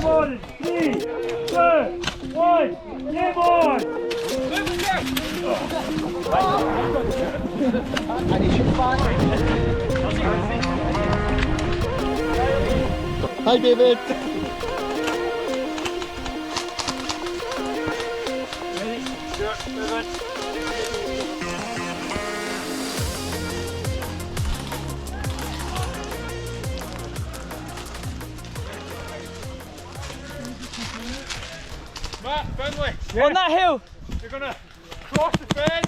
on in 3, 2, 1, game on! And he should find Hi David! Ready? Sure, move on. Matt, Finley, On that hill! you're going to cross the fence,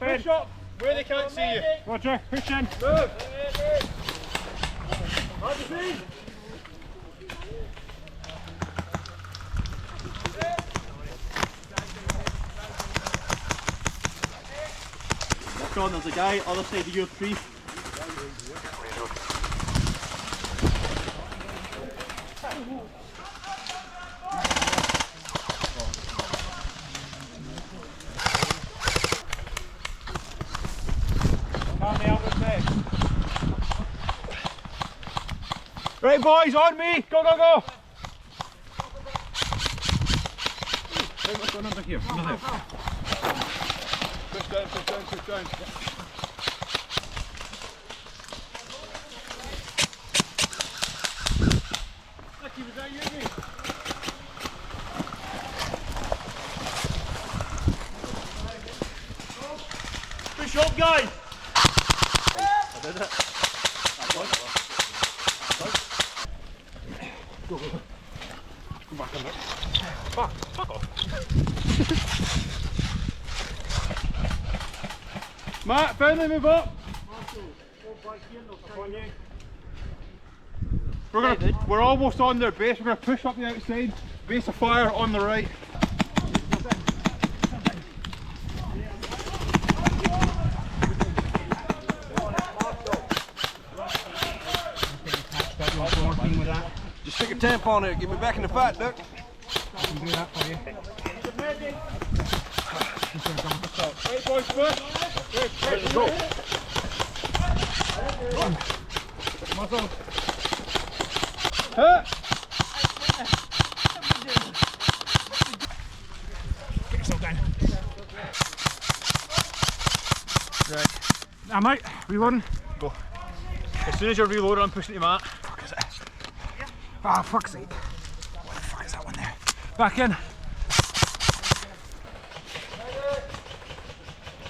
push up where they can't see you. Roger, push in. Move! John, there's a guy other side of your tree. Right boys, on me! Go, go, go! Right, what's going on back here? Push down, push down, push down. Nicky, was that you, mate? Push up, guys! I did it. Go, go, go. Come back on it. Fuck off. Matt, Finley, move up. We're almost on their base. We're going to push up the outside. Base of fire on the right. Just stick a tampon on it, get me back in the fight, Duck. I can do that for you. Right, boys, push. Let's go. Muscle. Get yourself down. Right. I'm out. Reloading. Go. As soon as you're reloading, I'm pushing to Matt. Fuck is it? Ah, oh, fuck's sake. What the fuck is that one there? Back in.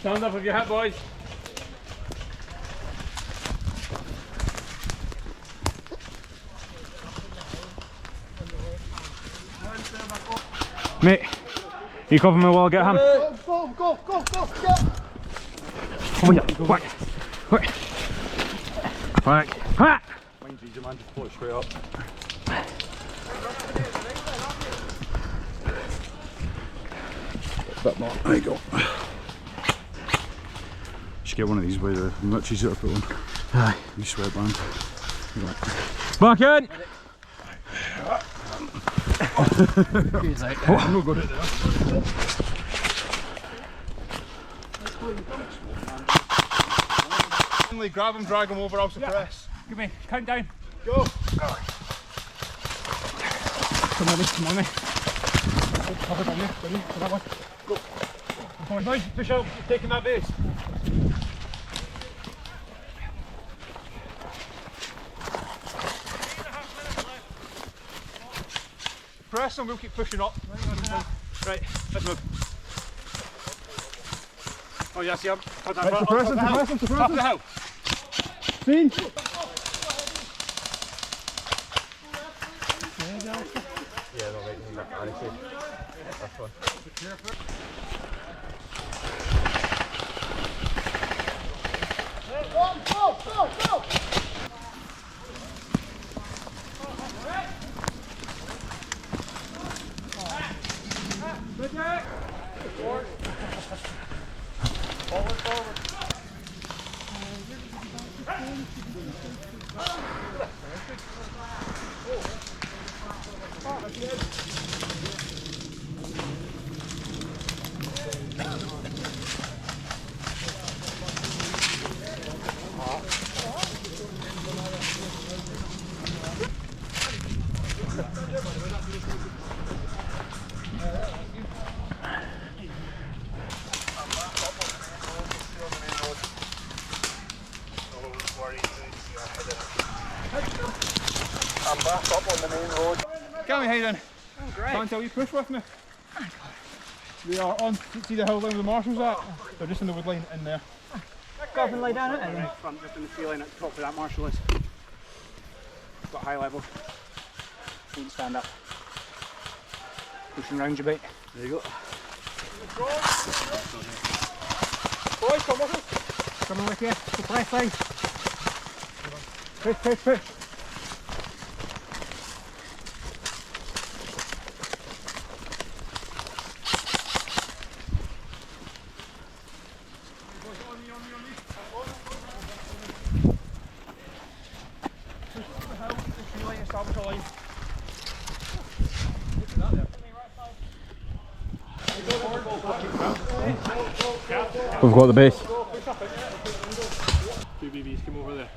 Stand up if you're hit, boys. Mate, you cover me while I get him. Go, go, go, go, go! Come on, whack, whack, whack, whack. Mind you, man, just pull it straight up. A bit more. There you go. Should get one of these where they're much easier to put on. Aye. You sweatband. Back in! I'm not good at that. Grab him, drag him over, I'll suppress. Give me, count down. Go! Come on, come on, mate. Cover down there, ready for that one. Go. Come on, boys, push out, taking that base. Press and we'll keep pushing up. Right, let's move. Oh yes, yeah. Right, suppress him, suppress him, suppress Top him. of the hill. Seen? Yeah, no, right, honestly. That's fine. Go, go, go, go! Forward, forward. Get me hiding. Oh, great. Can't tell you push with me. We are on, see the hill line where the marshals at? They're just in the wood line in there. Go up and lay down, isn't it? Right front, just in the tree line at the top where that marshal is. Got high level. You can stand up. Pushing round your bit. There you go. Boys, come with us. Come on with you. The press line. Push, push, push. We've got the base. Two BBs come over there.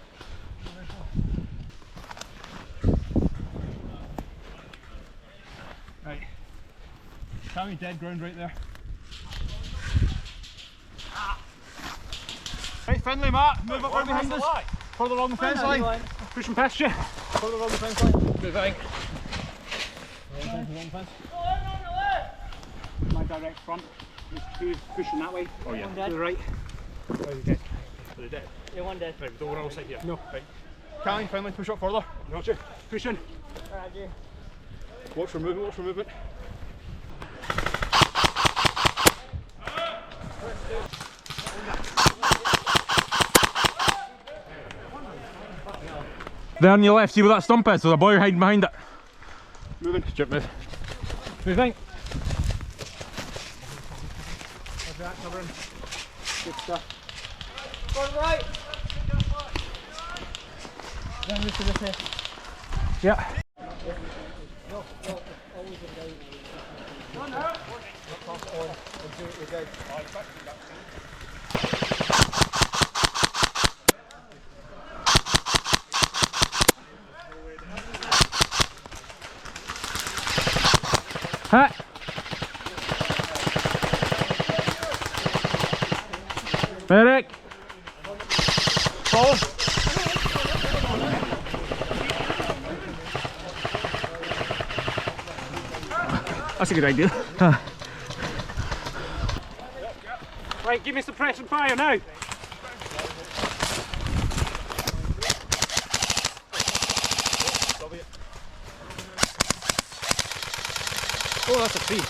Right. Tammy, dead ground right there. Right, Finley, Matt, move up right behind us. Further along the fence line. Pushing past you. Further along the fence line. Moving. My direct front. There's two pushing that way. Oh yeah. To the right. Oh, you're dead. Are they dead? Yeah, one dead. Right, we don't want all side here. No. Right. Canny, Finley, push up further. Gotcha. Pushing. Alright, you. Watch for movement, watch for movement. There on your left, see where that stump is? There's a boy hiding behind it. Moving. Jump move. Moving. Roger that, covering. Good stuff. Go right. Then move to this here. Yeah. Huh? Medic! Follow. That's a good idea. Right, give me some press and fire now. Oh, that's a tree. I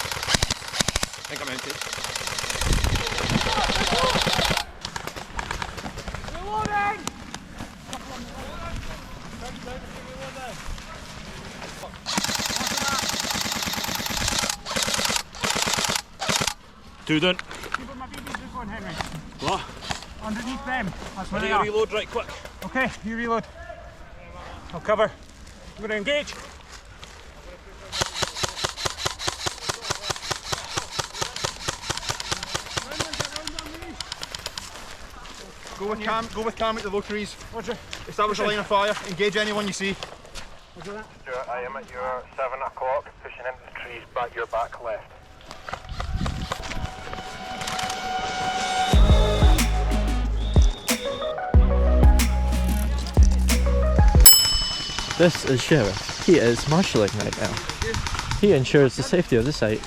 think I'm empty. Two done. Keep my BBs going, Henry. What? Underneath them. That's where I they need to are. reload right quick. Okay, you reload. I'll cover. I'm going to engage. Go with Cam at the low trees. Roger. Establish a line of fire. Engage anyone you see. Roger that. Stuart, I am at your 7 o'clock, pushing into the trees, back your back left. This is Sheriff. He is marshalling right now. He ensures the safety of the site.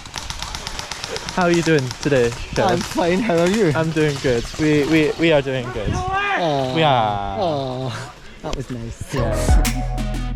How are you doing today, Sheriff? I'm fine, how are you? I'm doing good. We are doing good. Oh, We are. oh, that was nice. Yeah.